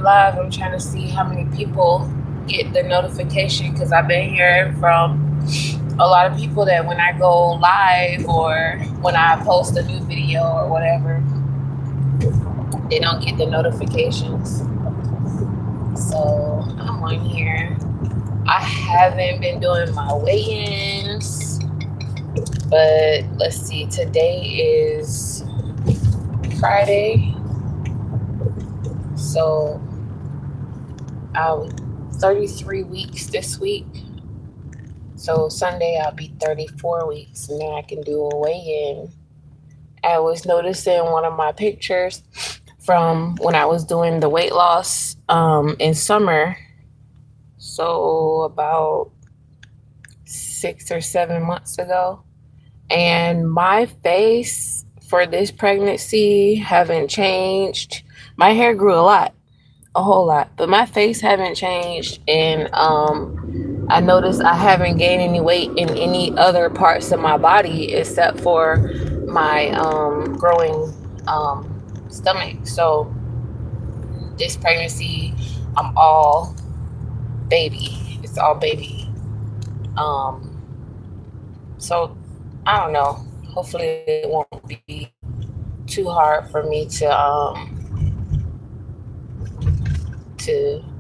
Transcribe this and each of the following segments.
live. I'm trying to see how many people get the notification, because I've been hearing from a lot of people that when I go live or when I post a new video or whatever, they don't get the notifications. So I'm on here. I haven't been doing my weigh-ins, but let's see, today is Friday. So I'll 33 weeks this week. So Sunday I'll be 34 weeks, and then I can do a weigh-in. I was noticing one of my pictures from when I was doing the weight loss in summer. So about 6 or 7 months ago. And my face for this pregnancy haven't changed. My hair grew a whole lot, but my face haven't changed. And I noticed I haven't gained any weight in any other parts of my body except for my growing stomach. So this pregnancy, I'm all baby. It's all baby. So I don't know. Hopefully it won't be too hard for me to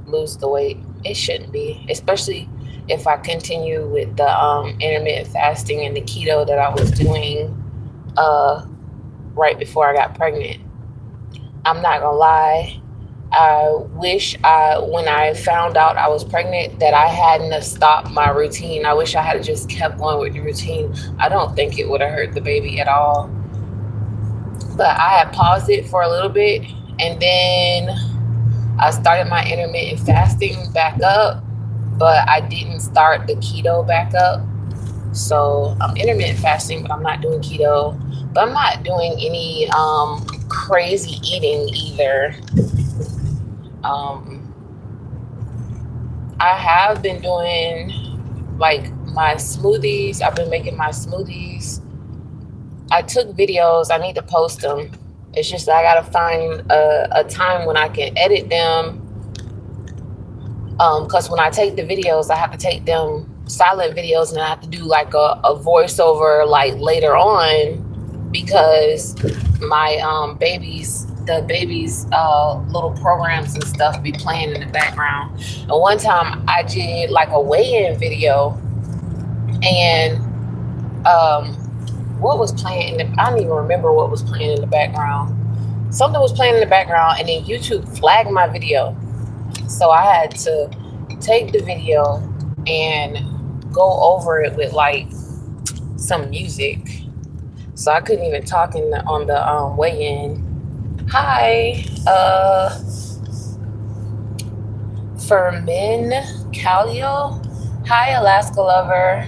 lose the weight. It shouldn't be, especially if I continue with the intermittent fasting and the keto that I was doing right before I got pregnant. I'm not gonna lie. I wish when I found out I was pregnant, that I hadn't have stopped my routine. I wish I had just kept going with the routine. I don't think it would have hurt the baby at all. But I had paused it for a little bit, and then I started my intermittent fasting back up, but I didn't start the keto back up. So I'm intermittent fasting, but I'm not doing keto. But I'm not doing any crazy eating either. I have been doing like my smoothies. I've been making my smoothies. I took videos. I need to post them. It's just I gotta find a time when I can edit them. Because when I take the videos, I have to take them silent videos, and I have to do like a voiceover like later on, because my the baby's little programs and stuff be playing in the background. And one time I did like a weigh-in video, and what was playing I don't even remember what was playing in the background. Something was playing in the background, and then YouTube flagged my video. So I had to take the video and go over it with like some music. So I couldn't even talk on the weigh-in. Hi, Fermin Calio. Hi, Alaska Lover.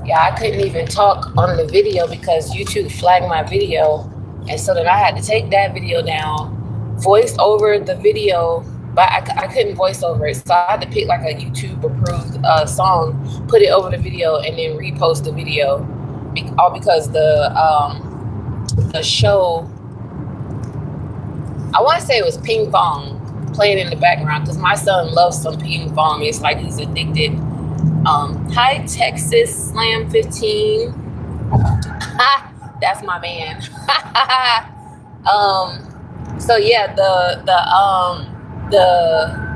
Yeah, I couldn't even talk on the video because YouTube flagged my video. And so then I had to take that video down, voice over the video, but I couldn't voice over it. So I had to pick like a YouTube approved song, put it over the video, and then repost the video. All because the show, I want to say it was Ping Pong playing in the background, because my son loves some Ping Pong. It's like he's addicted. Hi, Texas Slam 15. That's my man. So yeah,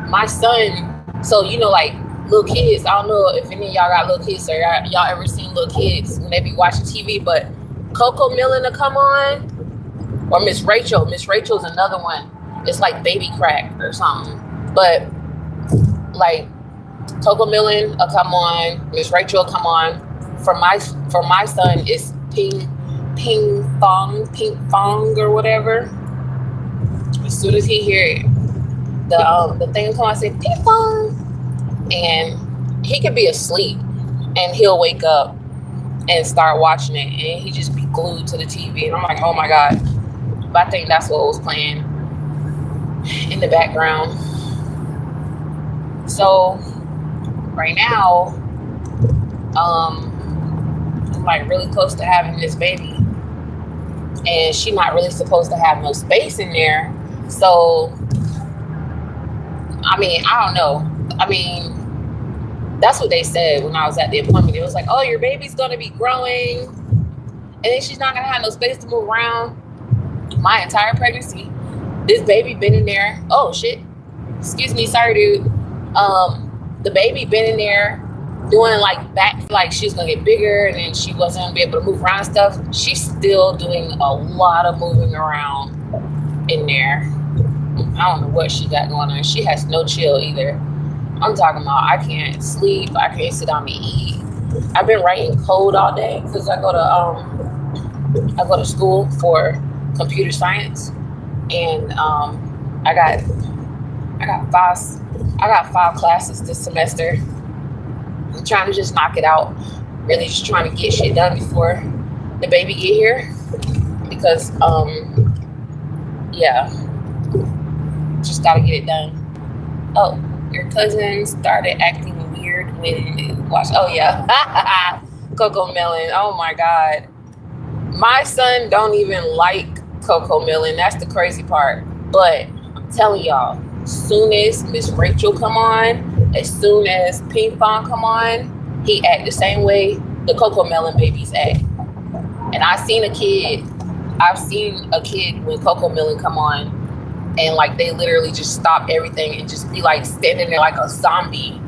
my son. So like little kids. I don't know if any of y'all got little kids, or y'all ever seen little kids when they be watching TV. But Coco Millen will come on, or Miss Rachel. Miss Rachel's another one. It's like Baby Crack or something. But like Coco Millen will come on, Miss Rachel will come on. For my son, it's Ping Fong or whatever. As soon as he hear it, the thing will come on and say Ping Fong, and he could be asleep and he'll wake up and start watching it, and he just be glued to the TV, and I'm like, oh my God. But I think that's what was playing in the background. So right now, I'm like really close to having this baby, and she's not really supposed to have no space in there. So I mean, I don't know. I mean, that's what they said when I was at the appointment. It was like, oh, your baby's going to be growing, and then she's not going to have no space to move around. My entire pregnancy, this baby been in there. Oh, shit. Excuse me. Sorry, dude. The baby been in there doing like back, like she's going to get bigger, and then she wasn't going to be able to move around and stuff. She's still doing a lot of moving around in there. I don't know what she got going on. She has no chill either. I'm talking about I can't sleep. I can't sit down and eat. I've been writing code all day because I go to school for computer science, and I got five classes this semester. I'm trying to just knock it out. Really, just trying to get shit done before the baby get here, because yeah, just gotta get it done. Oh, your cousin started acting weird when you watched. Oh yeah, Coco Melon. Oh my God, my son don't even like Coco Melon. That's the crazy part. But I'm telling y'all, as soon as Miss Rachel come on, as soon as Ping Pong come on, he act the same way the Coco Melon babies act. And I've seen a kid when Coco Melon come on, and like they literally just stop everything and just be like standing there like a zombie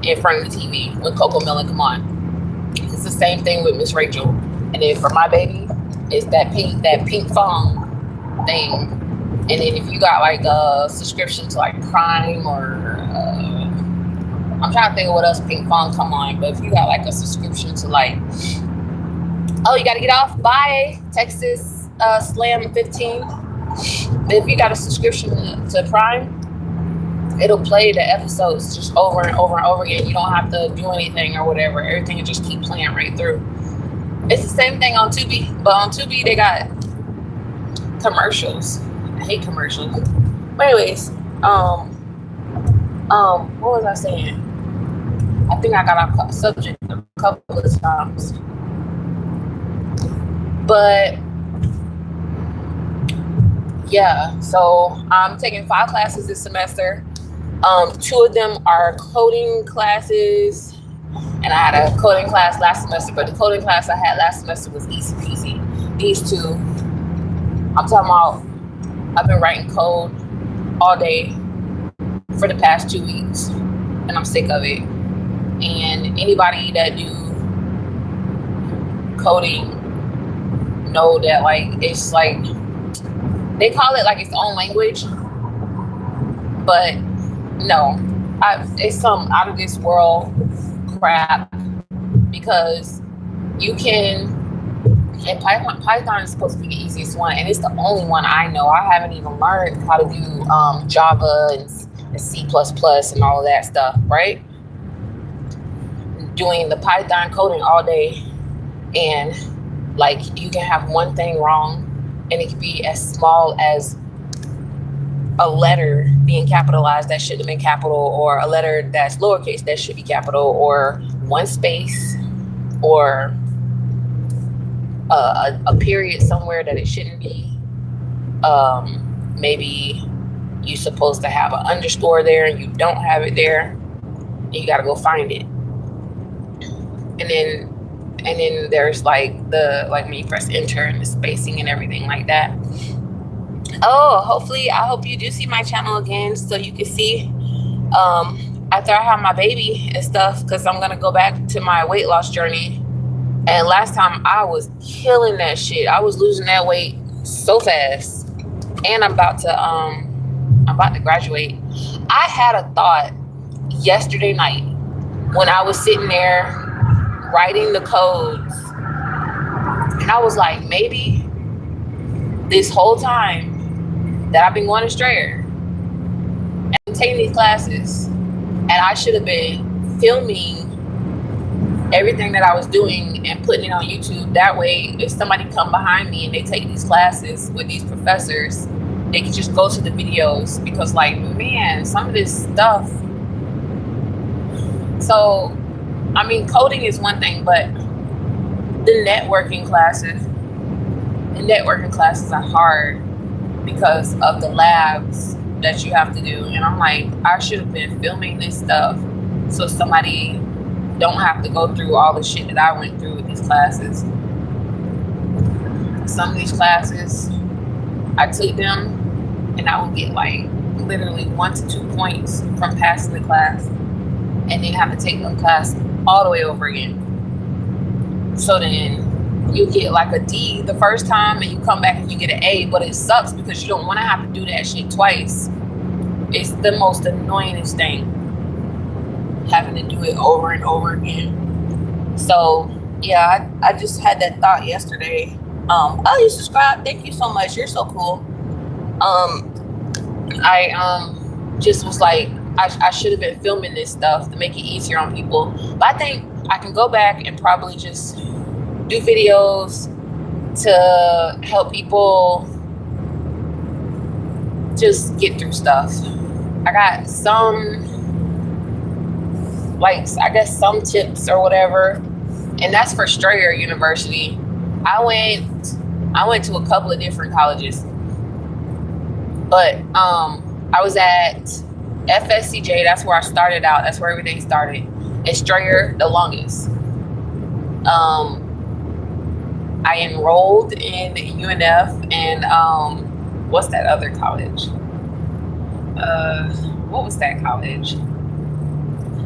in front of the TV when Coco Melon come on. It's the same thing with Miss Rachel. And then for my baby, it's that pink phone thing. And then if you got like a subscription to like Prime or I'm trying to think of what else pink phone come on, but if you got like a subscription to like, oh, you gotta get off, bye, Texas Slam 15. If you got a subscription to Prime, it'll play the episodes just over and over and over again. You don't have to do anything or whatever. Everything will just keep playing right through. It's the same thing on Tubi, but on Tubi they got commercials. I hate commercials. But anyways, what was I saying? I think I got off subject a couple of times, but yeah. So I'm taking 5 classes this semester. 2 of them are coding classes, and I had a coding class last semester, but the coding class I had last semester was easy peasy. These 2, I'm talking about, I've been writing code all day for the past 2 weeks, and I'm sick of it. And anybody that do coding know that like it's like they call it like its own language, but no, it's some out of this world crap, because you can, and Python is supposed to be the easiest one, and it's the only one I know. I haven't even learned how to do Java and C++ and all of that stuff, right? Doing the Python coding all day, and like you can have one thing wrong, and it could be as small as a letter being capitalized that shouldn't have been capital, or a letter that's lowercase that should be capital, or one space, or a period somewhere that it shouldn't be. Maybe you're supposed to have an underscore there and you don't have it there, and you got to go find it. And then there's like when you press enter and the spacing and everything like that. Oh, I hope you do see my channel again, so you can see after I have my baby and stuff, because I'm gonna go back to my weight loss journey. And last time I was killing that shit. I was losing that weight so fast, and I'm about to graduate. I had a thought yesterday night when I was sitting there writing the codes, and I was like, maybe this whole time that I've been going to Strayer and taking these classes, and I should have been filming everything that I was doing and putting it on YouTube. That way, if somebody come behind me and they take these classes with these professors, they can just go to the videos, because like, man, some of this stuff. So I mean, coding is one thing, but the networking classes are hard because of the labs that you have to do. And I'm like, I should have been filming this stuff so somebody don't have to go through all the shit that I went through with these classes. Some of these classes, I took them and I would get like literally 1 to 2 points from passing the class, and then have to take the class all the way over again. So then you get like a D the first time and you come back and you get an A, but it sucks because you don't want to have to do that shit twice. It's the most annoyingest thing, having to do it over and over again. So yeah, I just had that thought yesterday. Oh, you subscribed? Thank you so much. You're so cool. I just was like, I should have been filming this stuff to make it easier on people. But I think I can go back and probably just do videos to help people just get through stuff. I got some, like, I guess some tips or whatever, and that's for Strayer University. I went to a couple of different colleges, but I was at FSCJ. That's where I started out. That's where everything started. And Strayer, the longest. I enrolled in UNF and what's that other college? What was that college?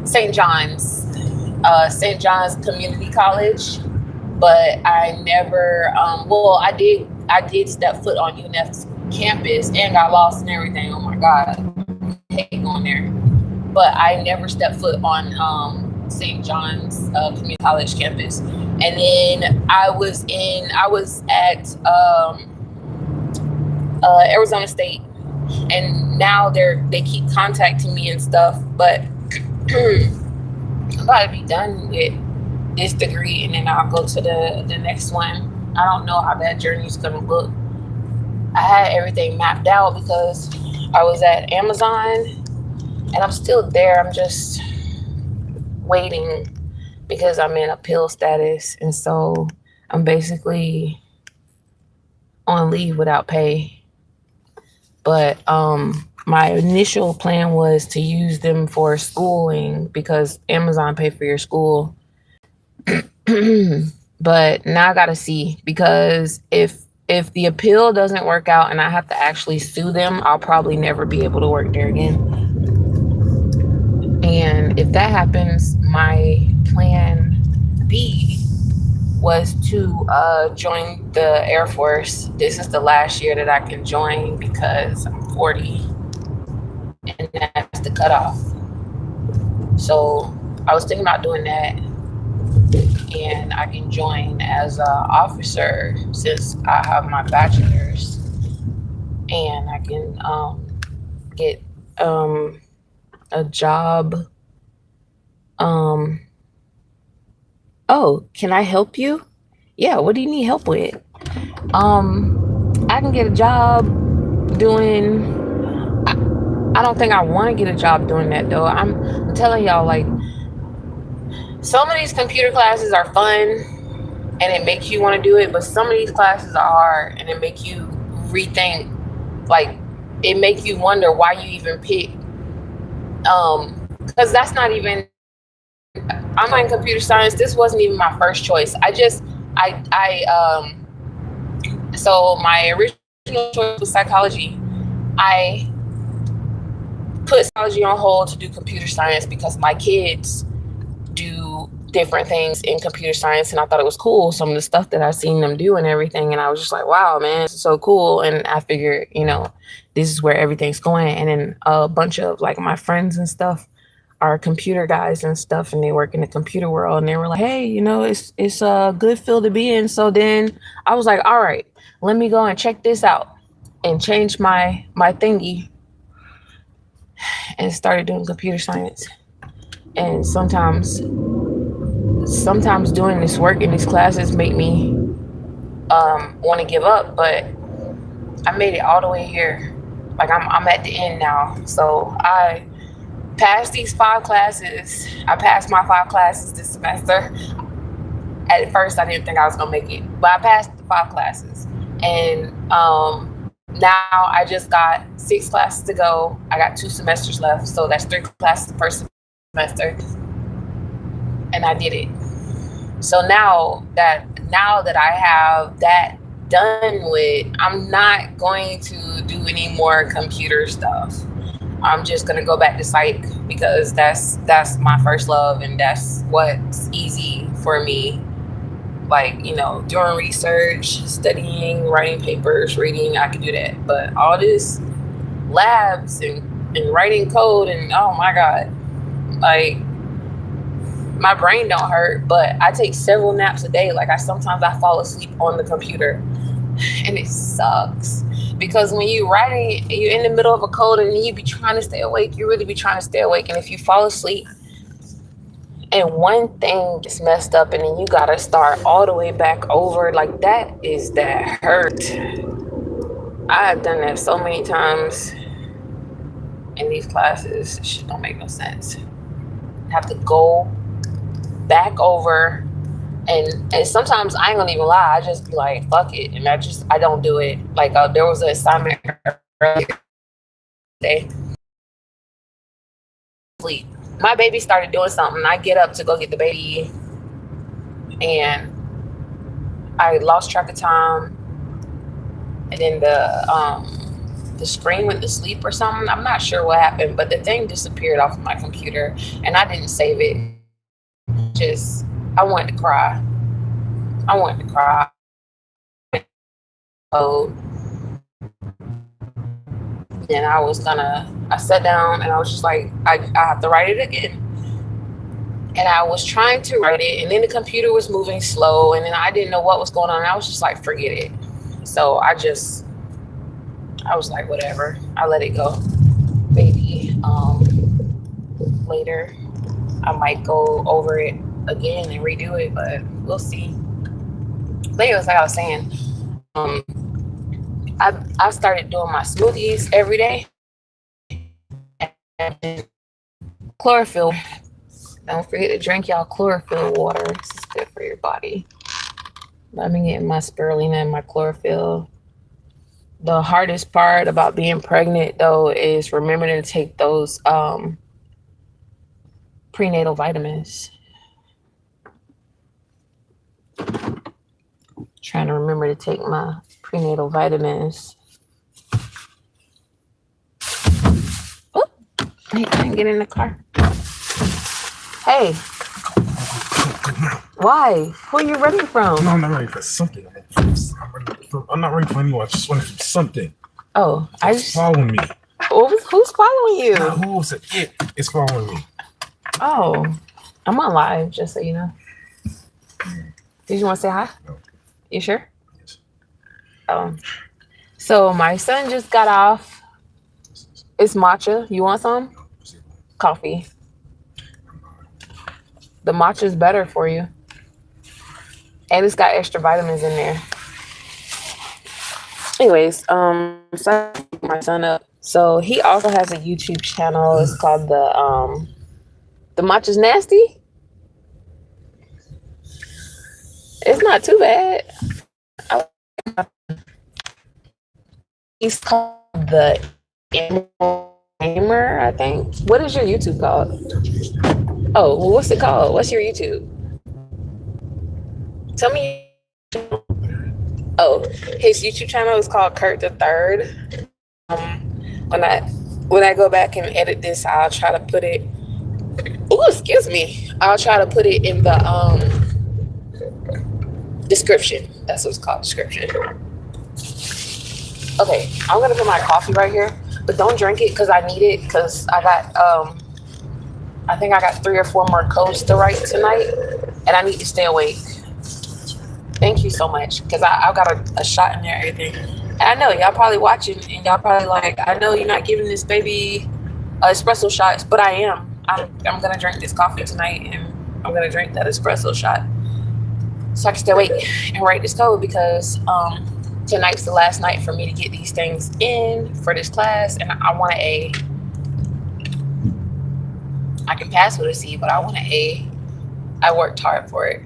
St. John's. St. John's Community College. But I never, I did step foot on UNF's campus and got lost and everything. Oh my God, I hate going there. But I never stepped foot on St. John's Community College campus. And then I was at Arizona State, and now they keep contacting me and stuff. But I'm about to be done with this degree, and then I'll go to the next one. I don't know how that journey is gonna look. I had everything mapped out because I was at Amazon, and I'm still there. I'm just waiting because I'm in appeal status, and so I'm basically on leave without pay. But my initial plan was to use them for schooling because Amazon paid for your school. But now I gotta see, because if the appeal doesn't work out and I have to actually sue them, I'll probably never be able to work there again. And if that happens, my plan B was to join the Air Force. This is the last year that I can join because I'm 40, and that's the cutoff. So I was thinking about doing that, and I can join as an officer since I have my bachelor's, and I can get a job. Oh, can I help you? Yeah, what do you need help with? I can get a job doing, I don't think I want to get a job doing that though. I'm telling y'all, like, some of these computer classes are fun and it makes you want to do it, but some of these classes are hard and it make you rethink. Like, it make you wonder why you even pick, because that's not even, I'm not in computer science. This wasn't even my first choice. So my original choice was psychology. I put psychology on hold to do computer science because my kids do different things in computer science, and I thought it was cool, some of the stuff that I've seen them do and everything, and I was just like, wow, man, this is so cool. And I figured, this is where everything's going. And then a bunch of like my friends and stuff are computer guys and stuff, and they work in the computer world, and they were like, hey, it's a good field to be in. So then I was like, all right, let me go and check this out, and change my thingy and started doing computer science. And sometimes doing this work in these classes make me want to give up, but I made it all the way here. Like, I'm at the end now. So I passed these 5 classes. I passed my 5 classes this semester. At first, I didn't think I was gonna make it, but I passed the 5 classes, and Now I just got 6 classes to go. I got 2 semesters left, so that's 3 classes the first semester, and I did it. So now that I have that done with, I'm not going to do any more computer stuff. I'm just gonna go back to psych because that's my first love, and that's what's easy for me. Like, doing research, studying, writing papers, reading, I can do that. But all this labs and writing code, and oh my god, like, my brain don't hurt, but I take several naps a day. Like, I fall asleep on the computer, and it sucks because when you're in the middle of a code and you be trying to stay awake. You really be trying to stay awake, and if you fall asleep and one thing gets messed up, and then you gotta start all the way back over, like, that hurt. I have done that so many times in these classes. Shit don't make no sense. I have to go back over, and sometimes I ain't gonna even lie, I just be like, fuck it, and I don't do it. Like, there was an assignment earlier today. Sleep. My baby started doing something. I get up to go get the baby, and I lost track of time, and then the screen went to sleep or something. I'm not sure what happened, but the thing disappeared off of my computer, and I didn't save it. Just, I wanted to cry. Oh, and I sat down and I was just like, I have to write it again. And I was trying to write it, and then the computer was moving slow, and then I didn't know what was going on. I was just like, forget it. So I was like, whatever. I let it go. Maybe later I might go over it again and redo it, but we'll see. But anyways, like I was saying, I started doing my smoothies every day. And chlorophyll. Don't forget to drink y'all chlorophyll water. This is good for your body. Let me get my spirulina and my chlorophyll. The hardest part about being pregnant, though, is remembering to take those prenatal vitamins. Trying to remember to take my prenatal vitamins. Oh, I can't get in the car. Hey. Why? Who are you running from? No, I'm not running for something. I'm not running for anyone. I just running from something. Oh, It's following me. Who's following you? Not who said it. It's following me. Oh, I'm on live, just so you know. Did you want to say hi? No. You sure? Yes. So my son just got off. It's matcha. You want some? No. Coffee. The matcha is better for you. And it's got extra vitamins in there. Anyways, so I picked my son up. So he also has a YouTube channel. It's called the Matcha's Nasty. It's not too bad. He's called the Gamer, I think. What is your YouTube called? Oh, well, what's it called? What's your YouTube? Tell me. Oh, his YouTube channel is called Kurt the Third. When I go back and edit this, I'll try to put it. Oh, excuse me. I'll try to put it in the description. That's what it's called, description. Okay, I'm gonna put my coffee right here, but don't drink it because I need it, because I think I got 3 or 4 more codes to write tonight, and I need to stay awake. Thank you so much, because I've got a shot in there, everything. And I know y'all probably watching, and y'all probably like, I know you're not giving this baby espresso shots, but I am. I'm gonna drink this coffee tonight, and I'm gonna drink that espresso shot so I can stay awake and write this code, because tonight's the last night for me to get these things in for this class, and I want an A. I can pass with a C, but I want an A. I worked hard for it.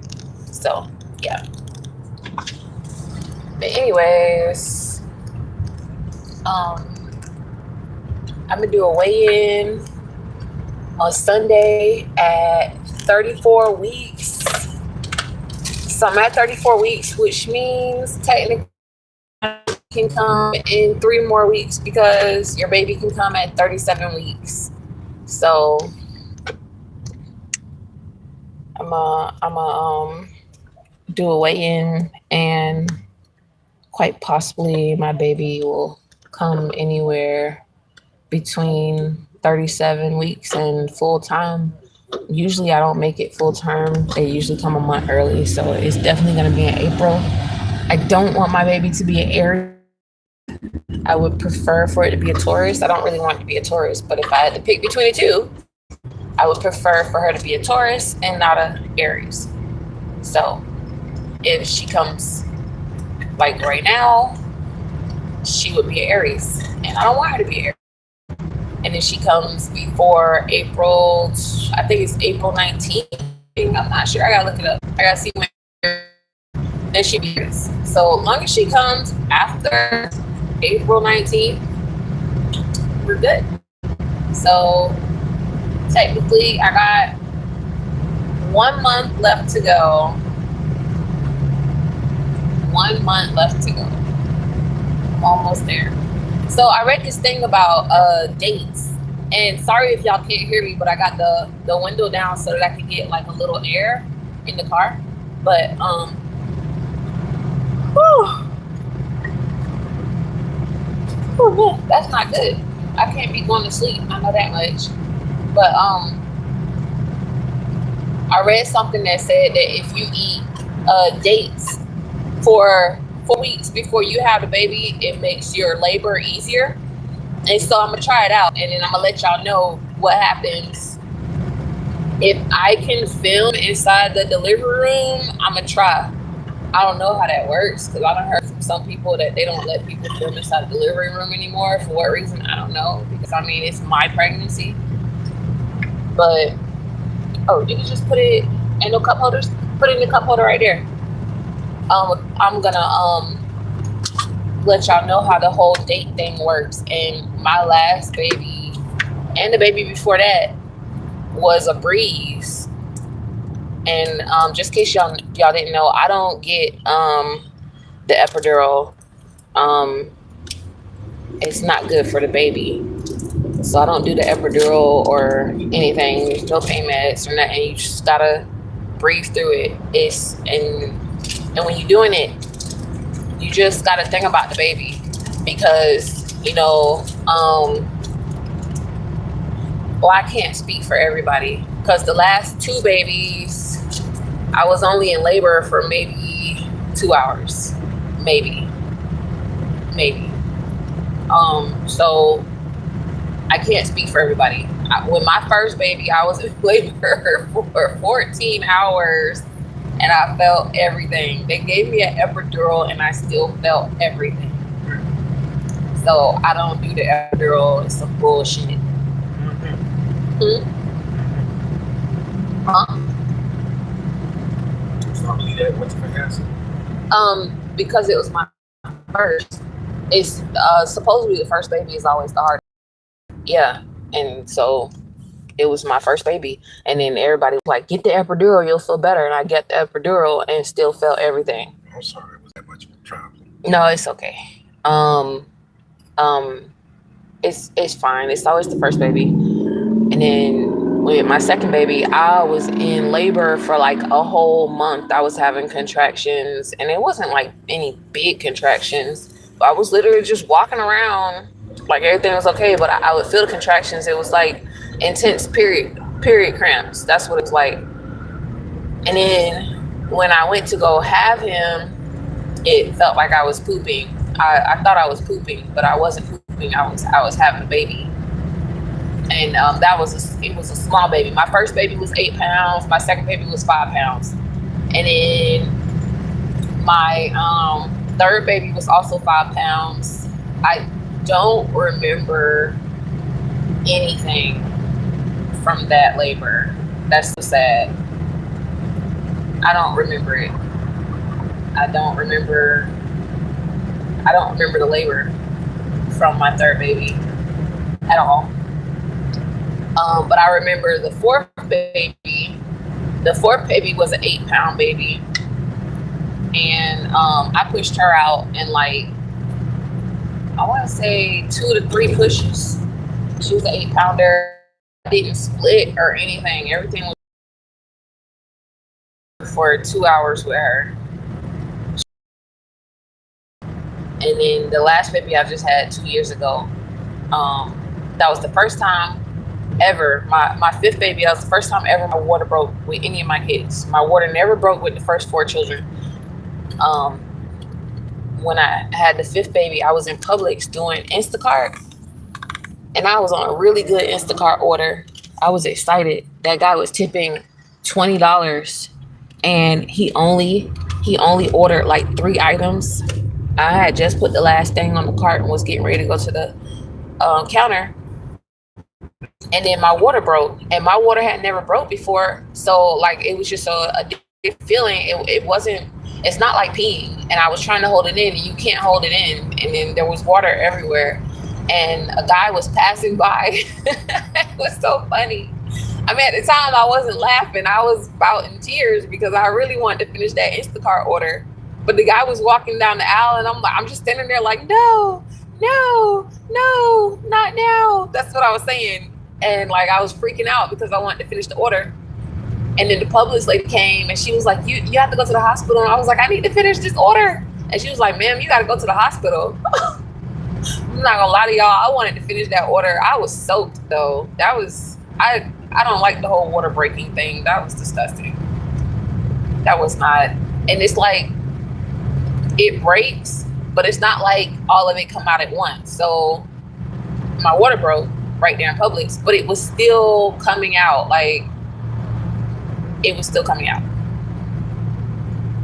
So, yeah. But anyways, I'm gonna do a weigh-in on Sunday at 34 weeks. So I'm at 34 weeks, which means technically can come in 3 more weeks because your baby can come at 37 weeks. So I'm a do a weigh-in, and quite possibly my baby will come anywhere between 37 weeks and full time. Usually I don't make it full term. They usually come a month early, so it's definitely going to be in April. I don't want my baby to be an Aries. I would prefer for it to be a Taurus. I don't really want it to be a Taurus, but if I had to pick between the two, I would prefer for her to be a Taurus and not a Aries. So if she comes like right now, she would be an Aries, and I don't want her to be an Aries. And if she comes before April, I think it's April 19th. I'm not sure. I gotta look it up. I gotta see when. Then she be Aries. So long as she comes after April 19th, we're good. So technically, I got 1 month left to go. 1 month left to go. I'm almost there. So I read this thing about dates. And sorry if y'all can't hear me, but I got the window down so that I can get like a little air in the car. But man, that's not good. I can't be going to sleep. I know that much. But I read something that said that if you eat dates for 4 weeks before you have the baby, it makes your labor easier. And so I'm gonna try it out, and then I'm gonna let y'all know what happens. If I can film inside the delivery room, I'm gonna try. I don't know how that works because I done heard from some people that they don't let people film inside the delivery room anymore. For what reason, I don't know. Because I mean, it's my pregnancy. But you can just put it in no cup holders. Put it in the cup holder right there. I'm gonna let y'all know how the whole date thing works. And my last baby and the baby before that was a breeze. And just in case y'all didn't know, I don't get the epidural. It's not good for the baby, so I don't do the epidural or anything. No pain meds or nothing. You just gotta breathe through it. And when you're doing it, you just gotta think about the baby, because well, I can't speak for everybody, because the last 2 babies I was only in labor for maybe 2 hours, maybe. So I can't speak for everybody. With my first baby, I was in labor for 14 hours and I felt everything. They gave me an epidural and I still felt everything. So I don't do the epidural. It's some bullshit. Huh? Because it was my first. It's supposedly the first baby is always the hardest. Yeah, and so it was my first baby, and then everybody was like, "Get the epidural, you'll feel better." And I get the epidural and still felt everything. I'm sorry, it was that much of a problem. No, it's okay. It's fine. It's always the first baby, and then with my second baby, I was in labor for like a whole month. I was having contractions, and it wasn't like any big contractions. I was literally just walking around like everything was okay, but I would feel the contractions. It was like intense period cramps. That's what it's like. And then when I went to go have him, it felt like I was pooping. I thought I was pooping, but I wasn't pooping. I was having a baby. And it was a small baby. My first baby was 8 pounds. My second baby was 5 pounds. And then my third baby was also 5 pounds. I don't remember anything from that labor. That's so sad. I don't remember it. I don't remember the labor from my third baby at all. But I remember the fourth baby. The fourth baby was an 8-pound baby, and I pushed her out in like, I want to say 2 to 3 pushes. She was an 8-pounder. I didn't split or anything. Everything was for 2 hours with her. And then the last baby I just had 2 years ago, that was the first time ever. My fifth baby, that was the first time ever my water broke with any of my kids. My water never broke with the first 4 children. When I had the fifth baby, I was in Publix doing Instacart, and I was on a really good Instacart order. I was excited. That guy was tipping $20, and he only ordered like 3 items. I had just put the last thing on the cart and was getting ready to go to the counter, and then my water broke, and my water had never broke before. So like, it was just a different feeling. It wasn't. It's not like peeing, and I was trying to hold it in, and you can't hold it in. And then there was water everywhere, and a guy was passing by. It was so funny. I mean, at the time I wasn't laughing. I was about in tears because I really wanted to finish that Instacart order. But the guy was walking down the aisle, and I'm just standing there like, no, not now. That's what I was saying. And like, I was freaking out because I wanted to finish the order. And then the Publix lady came, and she was like, you have to go to the hospital. And I was like, I need to finish this order. And she was like, ma'am, you got to go to the hospital. I'm not gonna lie to y'all, I wanted to finish that order. I was soaked though. That was, I don't like the whole water breaking thing. That was disgusting. That was not. And it's like, it breaks, but it's not like all of it come out at once. So my water broke right there in Publix, but it was still coming out. Like, it was still coming out.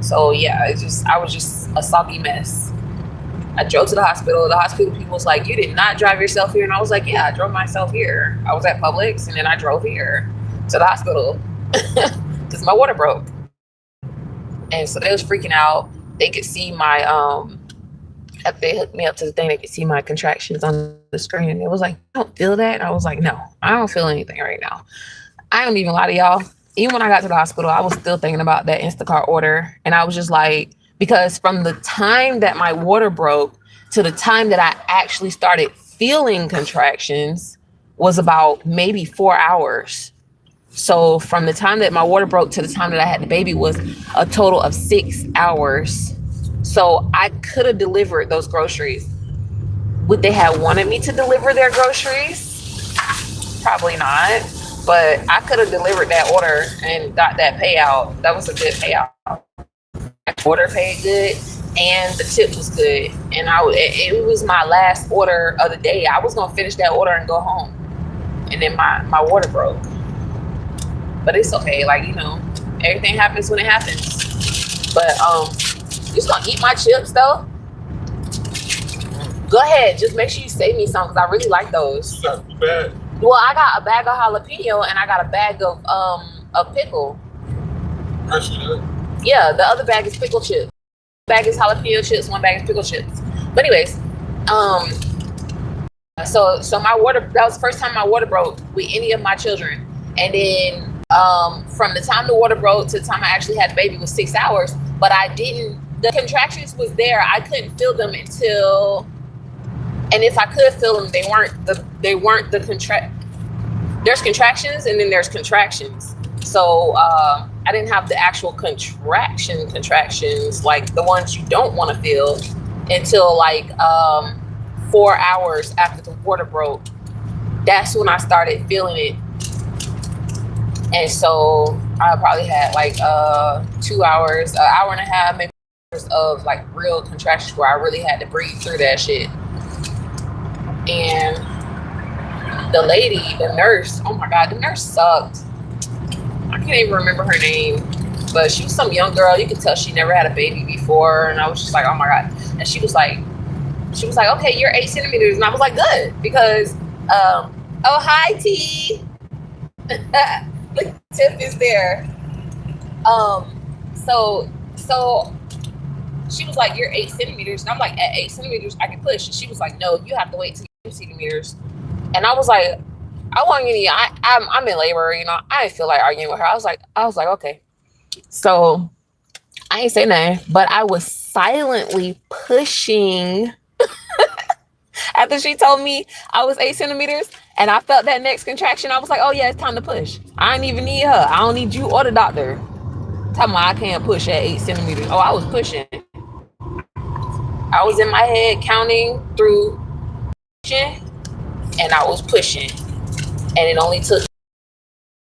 So yeah, I was just a soggy mess. I drove to the hospital. The hospital people was like, you did not drive yourself here. And I was like, yeah, I drove myself here. I was at Publix, and then I drove here to the hospital because my water broke. And so they was freaking out. They could see my, after they hooked me up to the thing, they could see my contractions on the screen. And it was like, I don't feel that. And I was like, no, I don't feel anything right now. I don't even lie to y'all. Even when I got to the hospital, I was still thinking about that Instacart order. And I was just like, because from the time that my water broke to the time that I actually started feeling contractions was about maybe 4 hours. So from the time that my water broke to the time that I had the baby was a total of 6 hours. So I could have delivered those groceries. Would they have wanted me to deliver their groceries? Probably not. But I could have delivered that order and got that payout. That was a good payout. My order paid good, and the tip was good. And it was my last order of the day. I was gonna finish that order and go home. And then my water broke. But it's okay. Like, everything happens when it happens. But you just gonna eat my chips though? Go ahead. Just make sure you save me some, because I really like those. Not too bad. Well, I got a bag of jalapeno, and I got a bag of pickle. I see that. Yeah, the other bag is pickle chips. One bag is jalapeno chips, one bag is pickle chips. But anyways, so my water, that was the first time my water broke with any of my children. And then from the time the water broke to the time I actually had the baby was 6 hours, but the contractions was there. I couldn't feel them until, and if I could feel them, they weren't the there's contractions, and then there's contractions. So I didn't have the actual contractions, like the ones you don't want to feel, until like 4 hours after the water broke. That's when I started feeling it. And so I probably had like 2 hours, an hour and a half, maybe of like real contractions where I really had to breathe through that shit. And the nurse, oh my God, the nurse sucked. I can't even remember her name, but she was some young girl. You could tell she never had a baby before. And I was just like, oh my God. And she was like, okay, you're 8 centimeters. And I was like, good, because, oh, hi, T. Look, Tiff is there. So she was like, you're 8 centimeters. And I'm like, at 8 centimeters, I can push. And she was like, no, you have to wait till you're 2 centimeters. And I was like, I'm in labor, you know. I didn't feel like arguing with her. I was like, okay. So I ain't say nothing, but I was silently pushing after she told me I was 8 centimeters and I felt that next contraction. I was like, oh yeah, it's time to push. I didn't even need her. I don't need you or the doctor. Tell me I can't push at 8 centimeters. Oh, I was pushing. I was in my head counting through and I was pushing. And it only took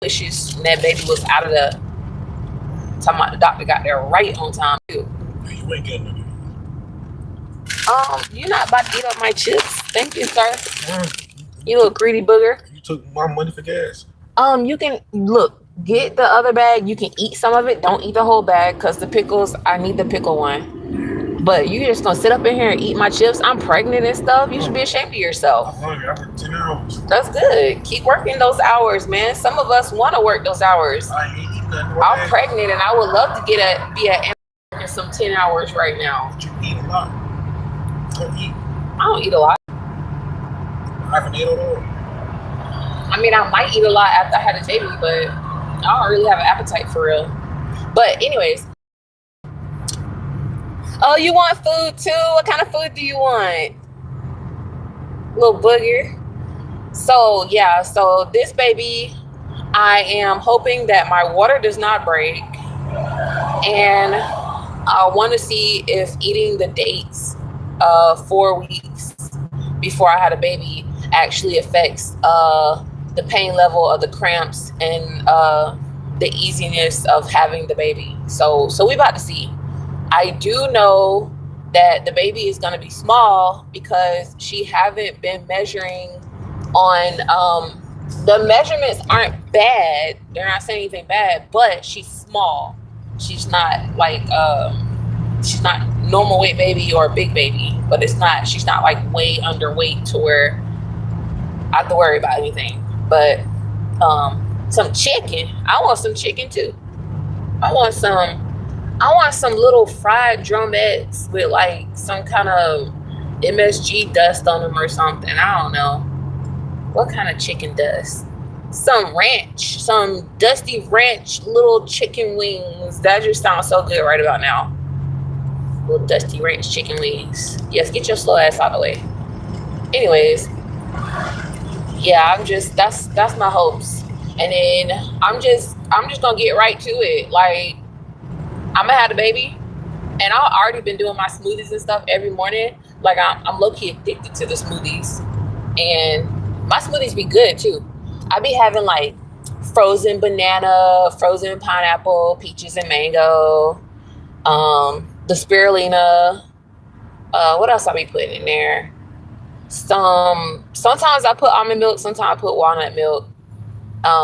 pushes and that baby was out of the talking about the doctor got there right on time too. You ain't getting none. You're not about to eat up my chips. Thank you, sir. You little greedy booger. You took my money for gas. You can look, get the other bag. You can eat some of it. Don't eat the whole bag because the pickles, I need the pickle one. But you just gonna sit up in here and eat my chips? I'm pregnant and stuff. You should be ashamed of yourself. I'm hungry. I worked 10 hours. That's good. Keep working those hours, man. Some of us want to work those hours. I ain't eating nothing. I'm pregnant and I would love to be at working some 10 hours right now. But you eat a lot. Don't eat. I don't eat a lot. I haven't ate at all. I mean, I might eat a lot after I had a baby, but I don't really have an appetite for real. But anyways. Oh, you want food too? What kind of food do you want? Little booger. So, yeah. So this baby, I am hoping that my water does not break. And I want to see if eating the dates 4 weeks before I had a baby actually affects the pain level of the cramps and the easiness of having the baby. So we about to see. I do know that the baby is going to be small because she haven't been measuring on the measurements aren't bad. They're not saying anything bad, but she's small. She's not like she's not normal weight baby or big baby, but she's not like way underweight to where I have to worry about anything. But some chicken. I want some chicken too. I want some little fried drumettes with like some kind of MSG dust on them or something. I don't know. What kind of chicken dust? Some ranch, some dusty ranch little chicken wings. That just sounds so good right about now. Little dusty ranch chicken wings. Yes, get your slow ass out of the way. Anyways, yeah, that's my hopes. And then I'm just gonna get right to it. Like, I'm gonna have a baby, and I've already been doing my smoothies and stuff every morning. Like, I'm low-key addicted to the smoothies, and my smoothies be good too. I be having like frozen banana, frozen pineapple, peaches and mango, the spirulina. What else I be putting in there? Sometimes I put almond milk, sometimes I put walnut milk.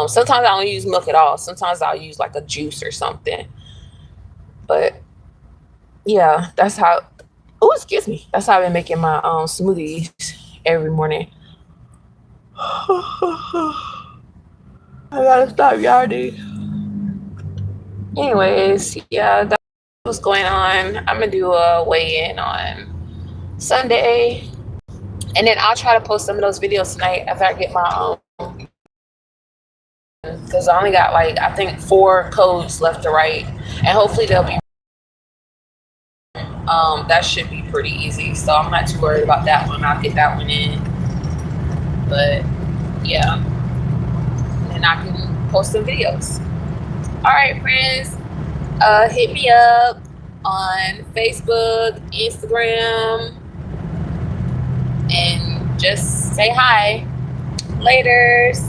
Sometimes I don't use milk at all. Sometimes I'll use like a juice or something. But yeah, that's how. Oh, excuse me. That's how I've been making my smoothies every morning. I gotta stop yawning. Anyways, yeah, that's what's going on. I'm gonna do a weigh-in on Sunday, and then I'll try to post some of those videos tonight after I get my because I only got like I think 4 codes left to write, and hopefully they'll be that should be pretty easy. So I'm not too worried about that one. I'll get that one in. But yeah, and I can post some videos. All right, friends, hit me up on Facebook, Instagram, and just say hi. Laters.